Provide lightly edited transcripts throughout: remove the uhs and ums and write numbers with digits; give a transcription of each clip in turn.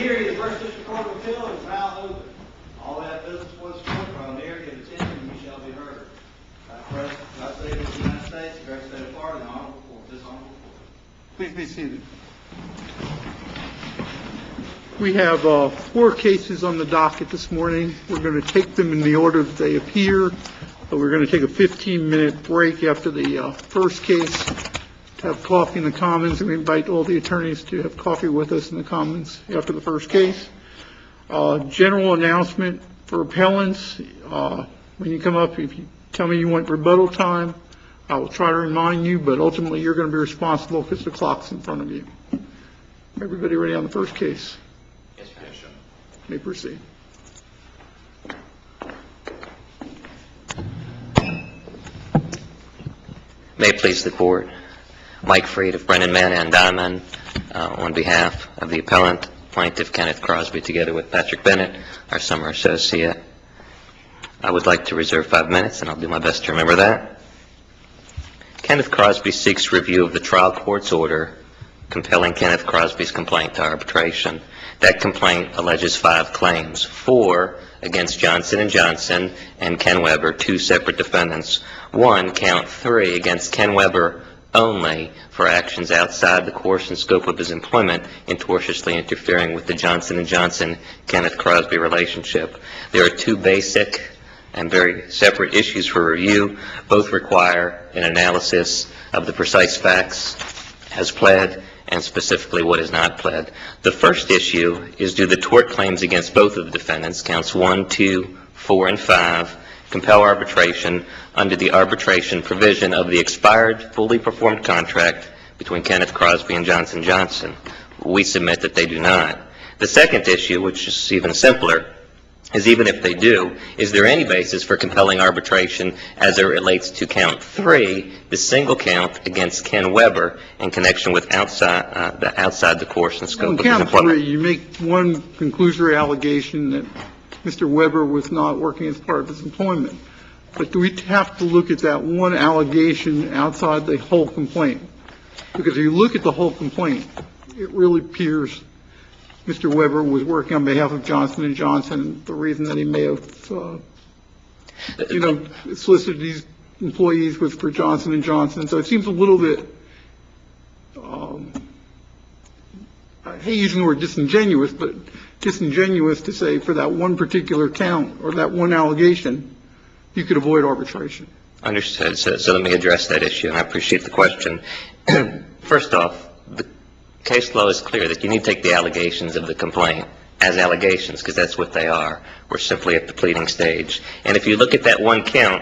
hearing of the First District Court of Appeal is now open. All that business was from here, give attention, and you shall be heard. President, God save the United States, the great state of Florida, and the honorable court. This honorable court. Please be seated. We have 4 cases on the docket this morning. We're going to take them in the order that they appear. We're going to take a 15-minute break after the first case to have coffee in the Commons, and we invite all the attorneys to have coffee with us in the Commons after the first case. General announcement for appellants. When you come up, if you tell me you want rebuttal time, I will try to remind you, but ultimately you're going to be responsible because the clock's in front of you. Everybody ready on the first case? Yes, sir. May proceed. May it please the court. Mike Freed of Brennan, Mann, and Diamond, on behalf of the appellant, plaintiff Kenneth Crosby, together with Patrick Bennett, our summer associate. I would like to reserve 5 minutes, and I'll do my best to remember that. Kenneth Crosby seeks review of the trial court's order compelling Kenneth Crosby's complaint to arbitration. That complaint alleges 5 claims, 4 against Johnson & Johnson and Ken Weber, 2 separate defendants. 1, count 3, against Ken Weber only for actions outside the course and scope of his employment in tortiously interfering with the Johnson & Johnson-Kenneth Crosby relationship. There are 2 basic and very separate issues for review. Both require an analysis of the precise facts as pled and specifically what is not pled. The first issue is, do the tort claims against both of the defendants, counts 1, 2, 4, and 5, compel arbitration under the arbitration provision of the expired, fully performed contract between Kenneth Crosby and Johnson & Johnson? We submit that they do not. The second issue, which is even simpler, is even if they do, is there any basis for compelling arbitration as it relates to count 3, the single count against Ken Weber in connection with outside the course and scope of his employment? Count 3, you make one conclusory allegation that Mr. Weber was not working as part of his employment. But do we have to look at that one allegation outside the whole complaint? Because if you look at the whole complaint, it really appears Mr. Weber was working on behalf of Johnson & Johnson. The reason that he may have, solicited these employees was for Johnson & Johnson. So it seems a little bit, I hate using the word disingenuous, but disingenuous to say for that one particular count or that one allegation, you could avoid arbitration. Understood. So let me address that issue, and I appreciate the question. First off, the case law is clear that you need to take the allegations of the complaint as allegations, because that's what they are. We're simply at the pleading stage. And if you look at that one count,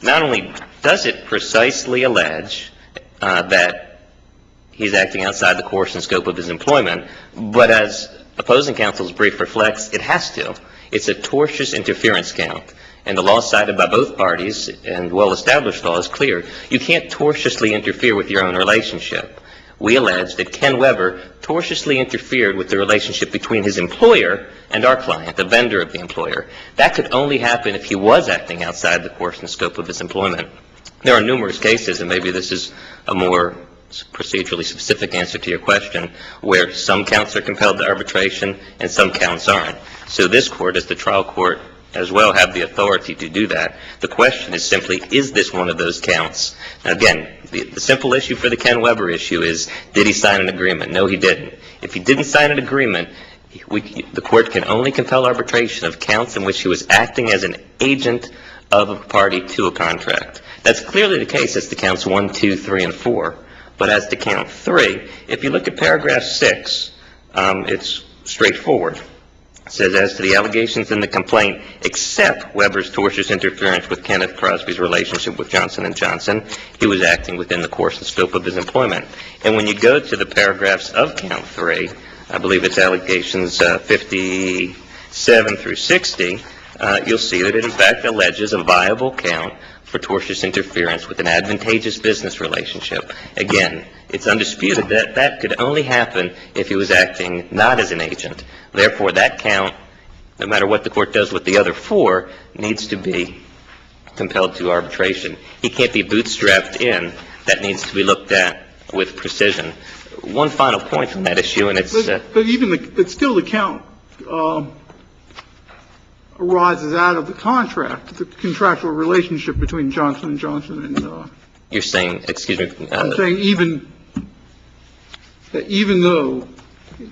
not only does it precisely allege that he's acting outside the course and scope of his employment, but as opposing counsel's brief reflects, it has to. It's a tortious interference count. And the law cited by both parties and well-established law is clear. You can't tortiously interfere with your own relationship. We allege that Ken Weber tortiously interfered with the relationship between his employer and our client, the vendor of the employer. That could only happen if he was acting outside the course and scope of his employment. There are numerous cases, and maybe this is a more procedurally specific answer to your question, where some counts are compelled to arbitration and some counts aren't. So this court, as the trial court, as well have the authority to do that. The question is simply, is this one of those counts? Now, again, the simple issue for the Ken Weber issue is, did he sign an agreement? No, he didn't. If he didn't sign an agreement, the court can only compel arbitration of counts in which he was acting as an agent of a party to a contract. That's clearly the case as to counts 1, 2, 3, and 4. But as to count 3, if you look at paragraph 6, it's straightforward. It says, as to the allegations in the complaint, except Weber's tortious interference with Kenneth Crosby's relationship with Johnson & Johnson, he was acting within the course and scope of his employment. And when you go to the paragraphs of count 3, I believe it's allegations 57 through 60, you'll see that it in fact alleges a viable count for tortious interference with an advantageous business relationship. Again, it's undisputed that that could only happen if he was acting not as an agent. Therefore, that count, no matter what the court does with the other 4, needs to be compelled to arbitration. He can't be bootstrapped in. That needs to be looked at with precision. one final point on that issue, and it's... But still the count arises out of the contract, the contractual relationship between Johnson & Johnson and... You're saying, excuse me... I'm saying even though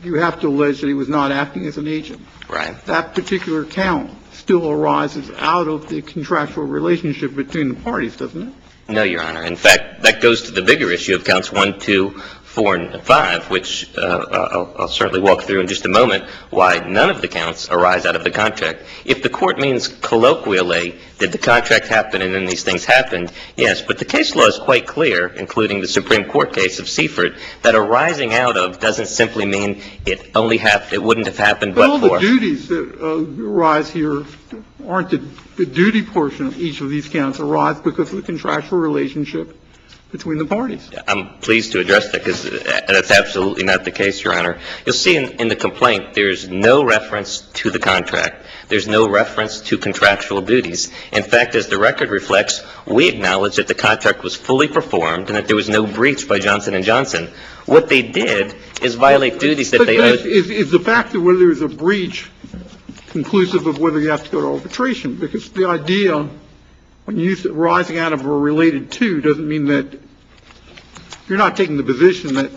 you have to allege that he was not acting as an agent, Right. that particular count still arises out of the contractual relationship between the parties, doesn't it? No, Your Honor. In fact, that goes to the bigger issue of counts 1, 2, 4, and 5, which I'll certainly walk through in just a moment, why none of the counts arise out of the contract. If the court means colloquially, did the contract happen and then these things happened, yes, but the case law is quite clear, including the Supreme Court case of Seifert, that arising out of doesn't simply mean it wouldn't have happened but all for. The duties that arise here aren't the duty portion of each of these counts arise because of the contractual relationship between the parties. I'm pleased to address that because that's absolutely not the case, Your Honor. You'll see in the complaint there's no reference to the contract. There's no reference to contractual duties. In fact, as the record reflects, we acknowledge that the contract was fully performed and that there was no breach by Johnson & Johnson. What they did is violate duties that they owed. Is the fact that whether there's a breach conclusive of whether you have to go to arbitration? Because the idea, when you use it rising out of or related to, doesn't mean that you're not taking the position that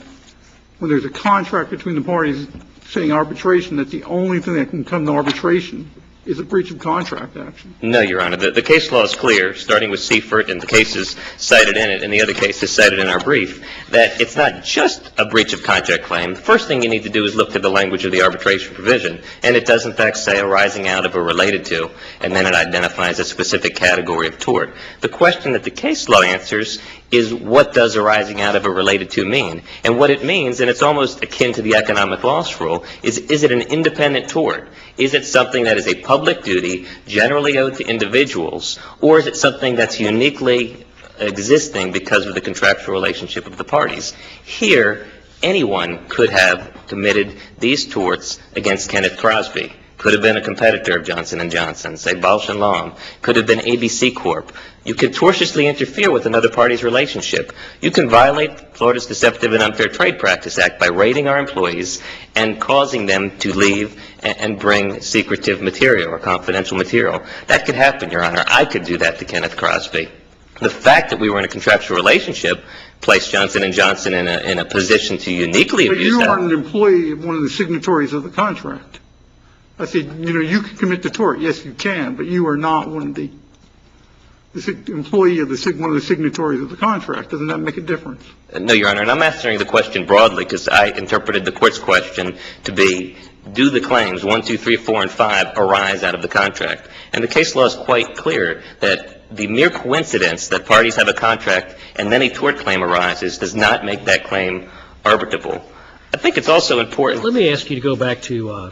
when there's a contract between the parties saying arbitration, that the only thing that can come to arbitration is a breach of contract action. No, Your Honor. The case law is clear, starting with Seifert and the cases cited in it and the other cases cited in our brief, that it's not just a breach of contract claim. The first thing you need to do is look to the language of the arbitration provision, and it does in fact say arising out of or related to, and then it identifies a specific category of tort. The question that the case law answers is what does arising out of or related to mean? And what it means, and it's almost akin to the economic loss rule, is it an independent tort? Is it something that is a public duty generally owed to individuals, or is it something that's uniquely existing because of the contractual relationship of the parties? Here, anyone could have committed these torts against Kenneth Crosby. Could have been a competitor of Johnson & Johnson, say Bausch & Lomb. Could have been ABC Corp. You can tortiously interfere with another party's relationship. You can violate Florida's Deceptive and Unfair Trade Practice Act by raiding our employees and causing them to leave and bring secretive material or confidential material. That could happen, Your Honor. I could do that to Kenneth Crosby. The fact that we were in a contractual relationship placed Johnson & Johnson in a position to uniquely abuse that. But you aren't an employee of one of the signatories of the contract. I said, you can commit the tort. Yes, you can, but you are not one of the employee of one of the signatories of the contract. Doesn't that make a difference? No, Your Honor, and I'm answering the question broadly because I interpreted the court's question to be, do the claims 1, 2, 3, 4, and 5 arise out of the contract? And the case law is quite clear that the mere coincidence that parties have a contract and then a tort claim arises does not make that claim arbitrable. I think it's also important. Let me ask you to go back to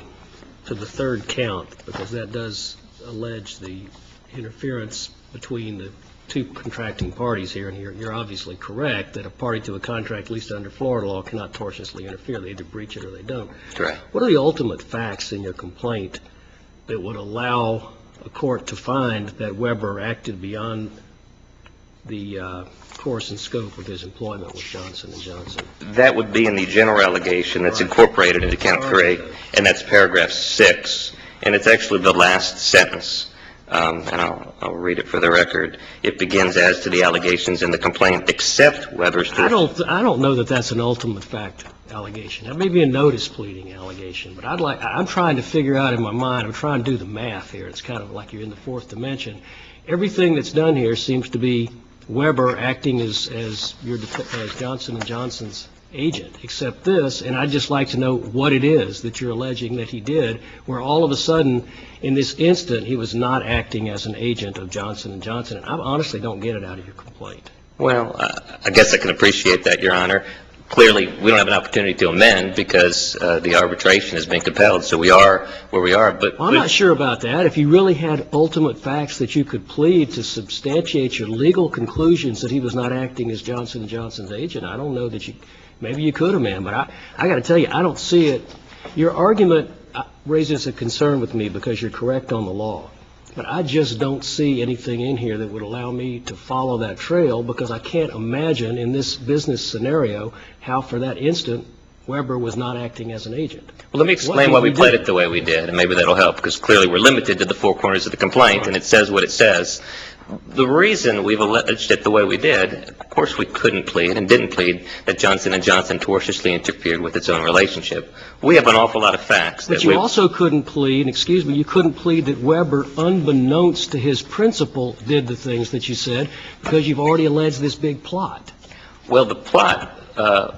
the third count, because that does allege the interference between the two contracting parties here, and you're obviously correct that a party to a contract, at least under Florida law, cannot tortiously interfere. They either breach it or they don't. Correct. What are the ultimate facts in your complaint that would allow a court to find that Weber acted beyond the course and scope of his employment with Johnson & Johnson? That would be in the general allegation that's incorporated into count 3, and that's paragraph 6, and it's actually the last sentence. And I'll read it for the record. It begins as to the allegations in the complaint, except Weber's. I don't know that that's an ultimate fact allegation. That may be a notice pleading allegation, but I'm trying to figure out in my mind. I'm trying to do the math here. It's kind of like you're in the fourth dimension. Everything that's done here seems to be Weber acting as Johnson & Johnson's agent, except this, and I'd just like to know what it is that you're alleging that he did, where all of a sudden, in this instant, he was not acting as an agent of Johnson & Johnson. And I honestly don't get it out of your complaint. Well, I guess I can appreciate that, Your Honor. Clearly, we don't have an opportunity to amend because the arbitration has been compelled, so we are where we are. But I'm not sure about that. If you really had ultimate facts that you could plead to substantiate your legal conclusions that he was not acting as Johnson & Johnson's agent, I don't know that you. Maybe you could amend, but I got to tell you, I don't see it. Your argument raises a concern with me because you're correct on the law. But I just don't see anything in here that would allow me to follow that trail, because I can't imagine in this business scenario how for that instant Weber was not acting as an agent. Well, let me explain why we played it the way we did, and maybe that'll help, because clearly we're limited to the four corners of the complaint, and it says what it says. The reason we've alleged it the way we did, of course we couldn't plead and didn't plead that Johnson & Johnson tortiously interfered with its own relationship. We have an awful lot of facts. But you also couldn't plead, excuse me, you couldn't plead that Weber, unbeknownst to his principal, did the things that you said, because you've already alleged this big plot. Well, the plot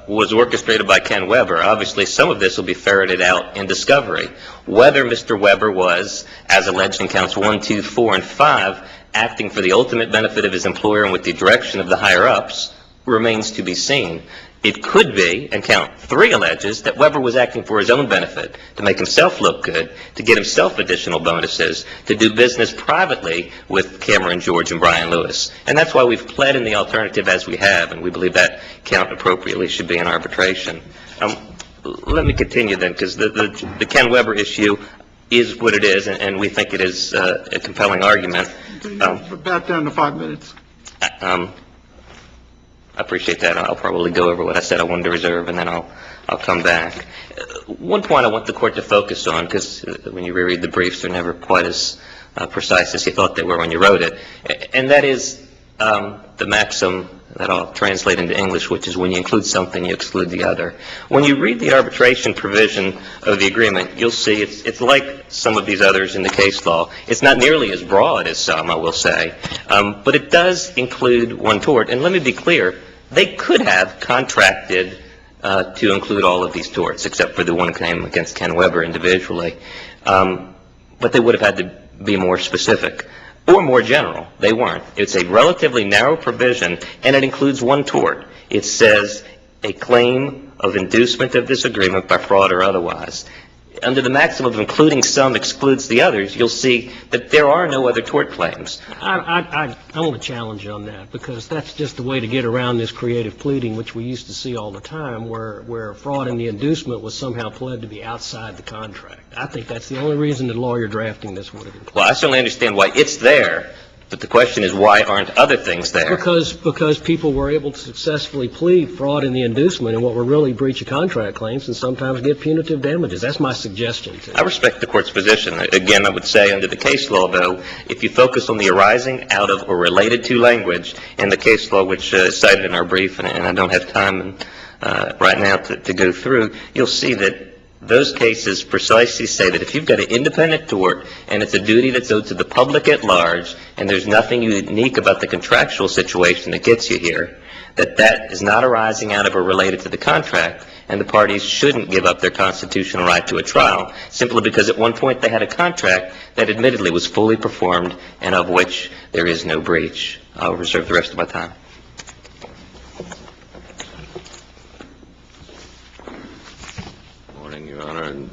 was orchestrated by Ken Weber. Obviously, some of this will be ferreted out in discovery. Whether Mr. Weber was, as alleged in counts 1, 2, 4, and 5, acting for the ultimate benefit of his employer and with the direction of the higher-ups remains to be seen. It could be, and count 3 alleges, that Weber was acting for his own benefit, to make himself look good, to get himself additional bonuses, to do business privately with Cameron George and Brian Lewis. And that's why we've pled in the alternative as we have, and we believe that count appropriately should be in arbitration. Let me continue then, because the Ken Weber issue is what it is, and we think it is a compelling argument. About down to 5 minutes. I appreciate that. I'll probably go over what I said I wanted to reserve, and then I'll come back. One point I want the court to focus on, because when you reread the briefs, they're never quite as precise as you thought they were when you wrote it, and that is the maxim that I'll translate into English, which is when you include something, you exclude the other. When you read the arbitration provision of the agreement, you'll see it's like some of these others in the case law. It's not nearly as broad as some, I will say, but it does include one tort. And let me be clear, they could have contracted to include all of these torts, except for the one claim against Ken Weber individually. But they would have had to be more specific. Or more general. They weren't. It's a relatively narrow provision, and it includes one tort. It says a claim of inducement of this agreement by fraud or otherwise. Under the maxim of including some excludes the others, you'll see that there are no other tort claims. I want to challenge you on that, because that's just the way to get around this creative pleading, which we used to see all the time, where fraud and the inducement was somehow pled to be outside the contract. I think that's the only reason the lawyer drafting this would have included. Well, I certainly understand why it's there, but the question is, why aren't other things there? Because people were able to successfully plead fraud and the inducement and what were really breach of contract claims, and sometimes get punitive damages. That's my suggestion to you. I respect the court's position. Again, I would say under the case law, though, if you focus on the arising out of or related to language in the case law, which is cited in our brief, and I don't have time right now to go through, you'll see that those cases precisely say that if you've got an independent tort and it's a duty that's owed to the public at large, and there's nothing unique about the contractual situation that gets you here, that is not arising out of or related to the contract, and the parties shouldn't give up their constitutional right to a trial simply because at one point they had a contract that admittedly was fully performed and of which there is no breach. I'll reserve the rest of my time. Your Honor, and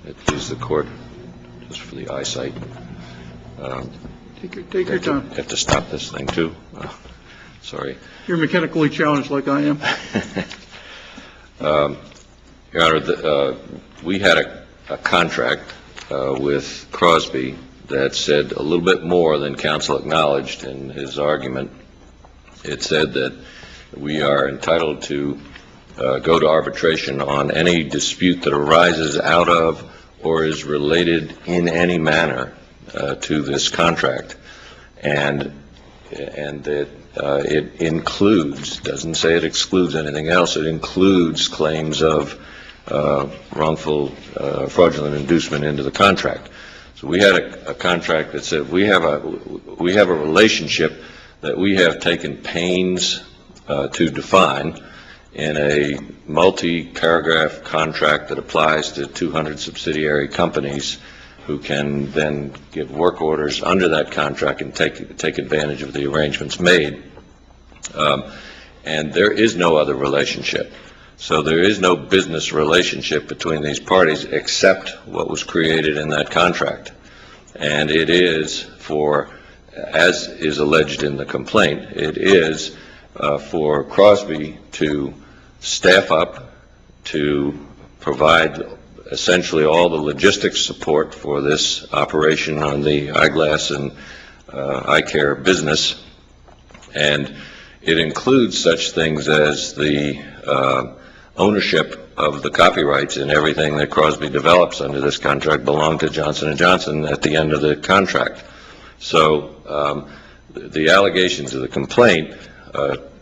it pleases the court, just for the eyesight. Take your time. I have to stop this thing, too. Sorry. You're mechanically challenged like I am. Your Honor, we had a contract with Crosby that said a little bit more than counsel acknowledged in his argument. It said that we are entitled to go to arbitration on any dispute that arises out of or is related in any manner to this contract, and that it includes, doesn't say it excludes anything else, it includes claims of wrongful fraudulent inducement into the contract. So we had a contract that said we have a relationship that we have taken pains to define in a multi-paragraph contract that applies to 200 subsidiary companies who can then give work orders under that contract and take advantage of the arrangements made. And there is no other relationship. So there is no business relationship between these parties except what was created in that contract. And it is for, as is alleged in the complaint, it is for Crosby to staff up, to provide essentially all the logistics support for this operation on the eyeglass and eye care business, and it includes such things as the ownership of the copyrights in everything that Crosby develops under this contract belong to Johnson & Johnson at the end of the contract. So the allegations of the complaint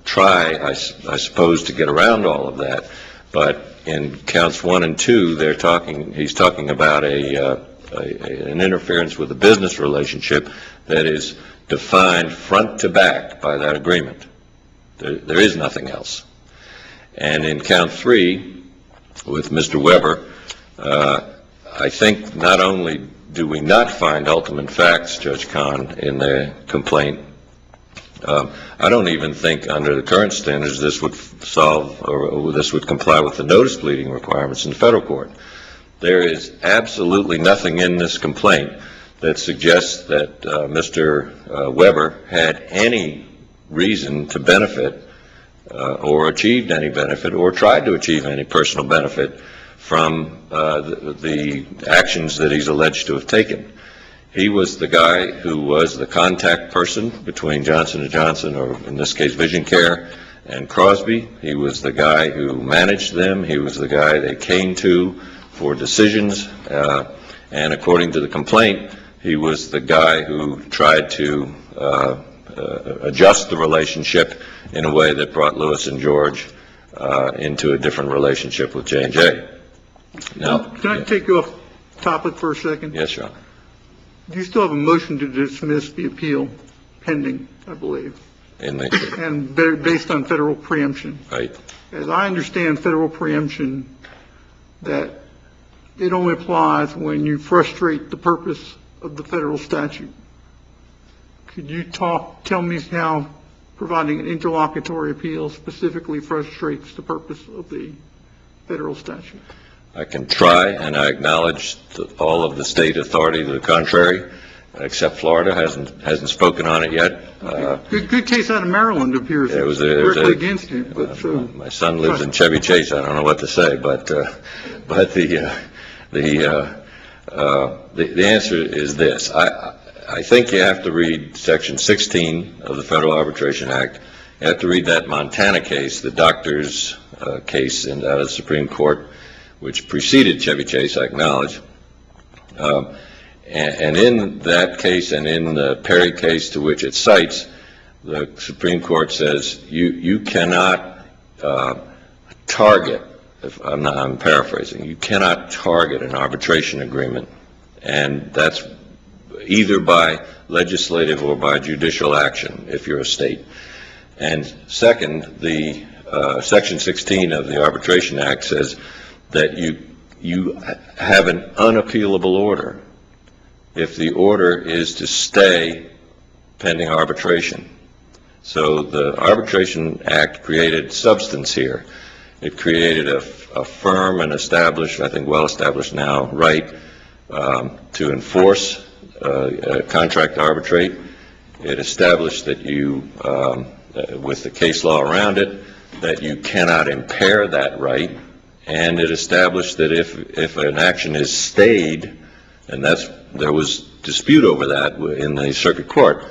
try, I suppose, to get around all of that, but in counts 1 and 2, he's talking about an interference with a business relationship that is defined front to back by that agreement. There is nothing else. And in count 3, with Mr. Weber, I think not only do we not find ultimate facts, Judge Kahn, in the complaint, I don't even think under the current standards this would solve or this would comply with the notice pleading requirements in the federal court. There is absolutely nothing in this complaint that suggests that Mr. Weber had any reason to benefit or achieved any benefit or tried to achieve any personal benefit from the actions that he's alleged to have taken. He was the guy who was the contact person between Johnson & Johnson, or in this case Vision Care, and Crosby. He was the guy who managed them. He was the guy they came to for decisions. And according to the complaint, he was the guy who tried to adjust the relationship in a way that brought Lewis and George into a different relationship with J&J. Now, can I take you off topic for a second? Yes, Your Honor. Do you still have a motion to dismiss the appeal pending, I believe, and based on federal preemption? Right. As I understand federal preemption, that it only applies when you frustrate the purpose of the federal statute. Could you tell me how providing an interlocutory appeal specifically frustrates the purpose of the federal statute? I can try, and I acknowledge all of the state authority to the contrary, except Florida hasn't spoken on it yet. Good case out of Maryland appears directly against you. But, my son lives in Chevy Chase. I don't know what to say, but the answer is this. I think you have to read Section 16 of the Federal Arbitration Act. You have to read that Montana case, the doctor's case out of the Supreme Court, which preceded Chevy Chase, I acknowledge. And in that case and in the Perry case to which it cites, the Supreme Court says you cannot target, I'm paraphrasing, you cannot target an arbitration agreement, and that's either by legislative or by judicial action if you're a state. And second, the Section 16 of the Arbitration Act says that you have an unappealable order if the order is to stay pending arbitration. So the Arbitration Act created substance here. It created a firm and established, I think well-established now, right to enforce a contract to arbitrate. It established that you, with the case law around it, that you cannot impair that right. And it established that if an action is stayed, and there was dispute over that in the circuit court,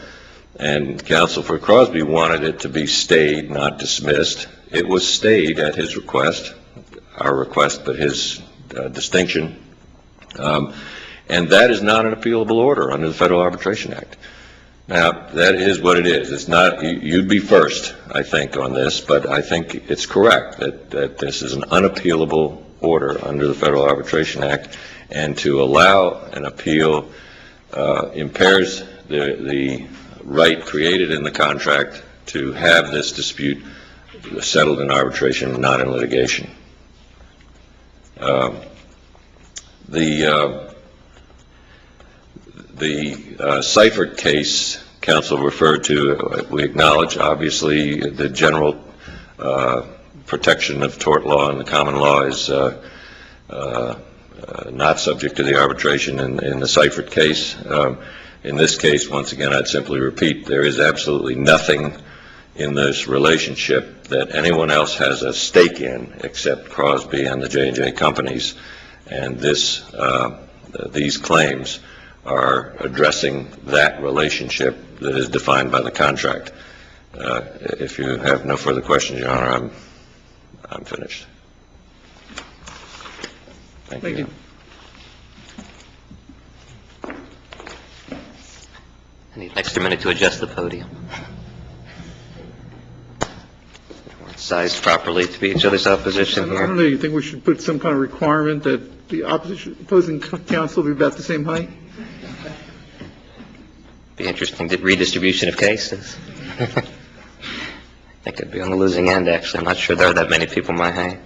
and counsel for Crosby wanted it to be stayed, not dismissed. It was stayed at his request, our request, but his distinction. And that is not an appealable order under the Federal Arbitration Act. Now, that is what it is. It's not, you'd be first, I think, on this, but I think it's correct that this is an unappealable order under the Federal Arbitration Act, and to allow an appeal impairs the right created in the contract to have this dispute settled in arbitration, not in litigation. The Seifert case counsel referred to, we acknowledge, obviously, the general protection of tort law and the common law is not subject to the arbitration in the Seifert case. In this case, once again, I'd simply repeat, there is absolutely nothing in this relationship that anyone else has a stake in except Crosby and the J&J companies. And these claims are addressing that relationship that is defined by the contract. If you have no further questions, Your Honor, I'm finished. Thank you. I need an extra minute to adjust the podium. We're sized properly to be each other's opposition I here. don't know, you think we should put some kind of requirement that the opposing counsel be about the same height? Be interesting to redistribution of cases. I think I'd be on the losing end, actually. I'm not sure there are that many people my height.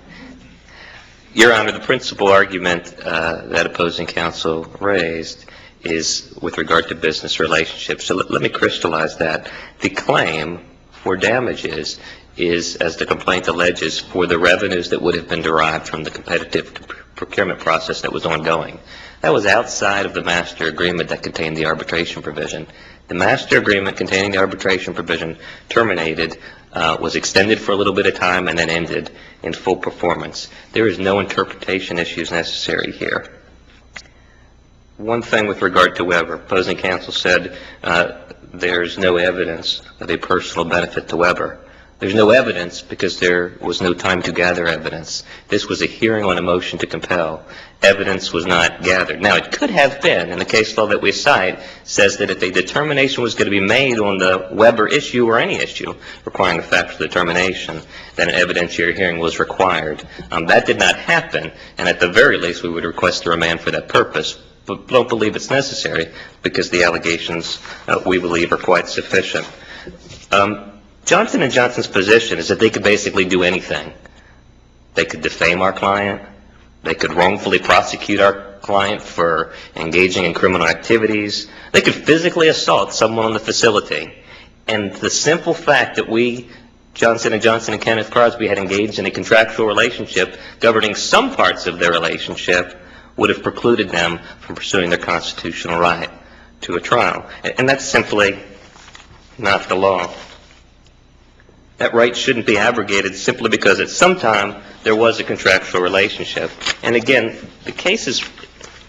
Your Honor, the principal argument that opposing counsel raised is with regard to business relationships. So let me crystallize that. The claim for damages is, as the complaint alleges, for the revenues that would have been derived from the competitive procurement process that was ongoing. That was outside of the master agreement that contained the arbitration provision. The master agreement containing the arbitration provision terminated, was extended for a little bit of time, and then ended in full performance. There is no interpretation issues necessary here. One thing with regard to Weber, opposing counsel said there's no evidence of a personal benefit to Weber. There's no evidence because there was no time to gather evidence. This was a hearing on a motion to compel. Evidence was not gathered. Now, it could have been, and the case law that we cite says that if a determination was going to be made on the Weber issue or any issue requiring a factual determination, then an evidentiary hearing was required. That did not happen, and at the very least, we would request a remand for that purpose, but don't believe it's necessary because the allegations, we believe, are quite sufficient. Johnson & Johnson's position is that they could basically do anything. They could defame our client. They could wrongfully prosecute our client for engaging in criminal activities. They could physically assault someone on the facility. And the simple fact that we, Johnson & Johnson and Kenneth Crosby, had engaged in a contractual relationship governing some parts of their relationship would have precluded them from pursuing their constitutional right to a trial. And that's simply not the law. That right shouldn't be abrogated simply because at some time there was a contractual relationship. And again, the cases,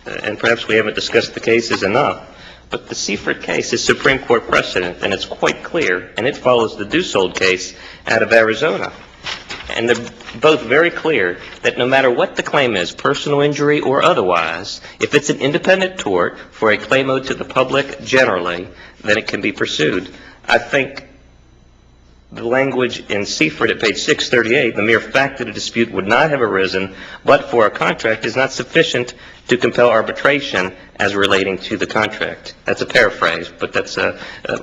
and perhaps we haven't discussed the cases enough, but the Seifert case is Supreme Court precedent, and it's quite clear, and it follows the Dussault case out of Arizona. And they're both very clear that no matter what the claim is, personal injury or otherwise, if it's an independent tort for a claim owed to the public generally, then it can be pursued. I think the language in Seifert at page 638, the mere fact that a dispute would not have arisen but for a contract is not sufficient to compel arbitration as relating to the contract. That's a paraphrase, but that's a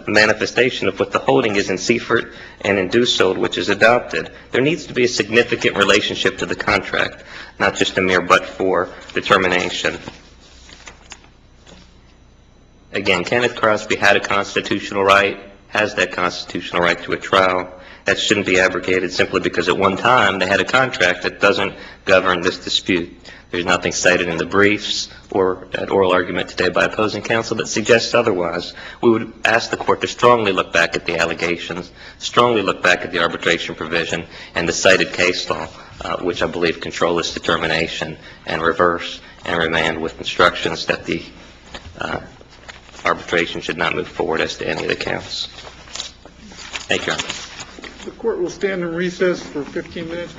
manifestation of what the holding is in Seifert and in Dussault, which is adopted. There needs to be a significant relationship to the contract, not just a mere but-for determination. Again, Kenneth Crosby had a constitutional right, has that constitutional right to a trial. That shouldn't be abrogated simply because at one time they had a contract that doesn't govern this dispute. There's nothing cited in the briefs or at oral argument today by opposing counsel that suggests otherwise. We would ask the court to strongly look back at the allegations, strongly look back at the arbitration provision and the cited case law, which I believe control this determination, and reverse and remand with instructions that the arbitration should not move forward as to any of the counts. Thank you, Your Honor. The court will stand in recess for 15 minutes.